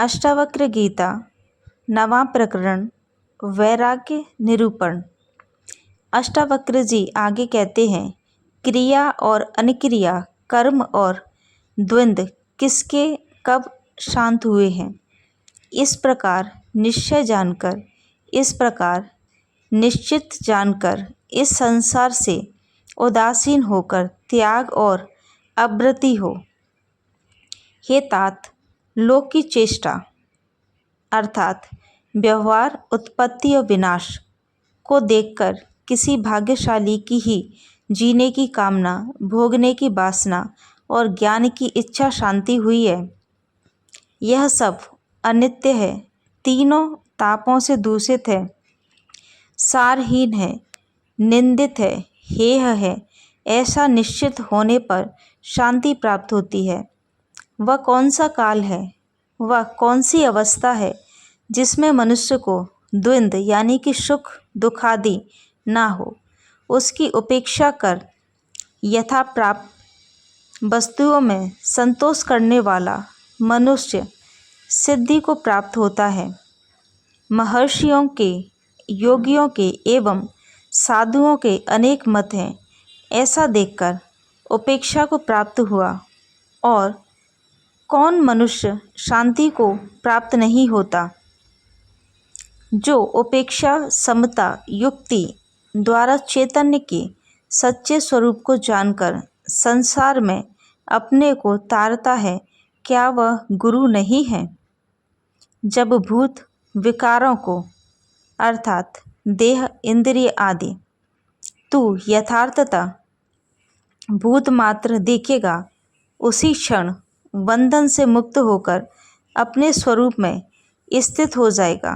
अष्टावक्र गीता नवां प्रकरण वैराग्य निरूपण। अष्टावक्र जी आगे कहते हैं, क्रिया और अनिक्रिया, कर्म और द्वंद्व किसके कब शांत हुए हैं। इस प्रकार निश्चित जानकर इस संसार से उदासीन होकर त्याग और अवृत्ति हो। हे तात, लोक की चेष्टा अर्थात व्यवहार, उत्पत्ति और विनाश को देखकर किसी भाग्यशाली की ही जीने की कामना, भोगने की वासना और ज्ञान की इच्छा शांति हुई है। यह सब अनित्य है, तीनों तापों से दूषित है, सारहीन है, निंदित है, हेय है। ऐसा निश्चित होने पर शांति प्राप्त होती है। वह कौन सा काल है, वह कौन सी अवस्था है जिसमें मनुष्य को द्वंद्व यानी कि सुख दुख आदि ना हो। उसकी उपेक्षा कर यथा प्राप्त वस्तुओं में संतोष करने वाला मनुष्य सिद्धि को प्राप्त होता है। महर्षियों के, योगियों के एवं साधुओं के अनेक मत हैं। ऐसा देखकर उपेक्षा को प्राप्त हुआ। और कौन मनुष्य शांति को प्राप्त नहीं होता, जो उपेक्षा, समता, युक्ति द्वारा चैतन्य के सच्चे स्वरूप को जानकर संसार में अपने को तारता है, क्या वह गुरु नहीं है। जब भूत विकारों को अर्थात देह, इंद्रिय आदि तू यथार्थता भूत मात्र देखेगा, उसी क्षण बंधन से मुक्त होकर अपने स्वरूप में स्थित हो जाएगा।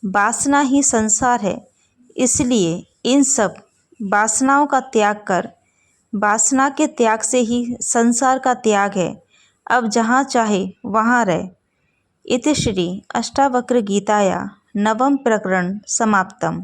वासना ही संसार है, इसलिए इन सब वासनाओं का त्याग कर, वासना के त्याग से ही संसार का त्याग है। अब जहाँ चाहे वहाँ रहे। इति श्री अष्टावक्र गीताया नवम प्रकरण समाप्तम।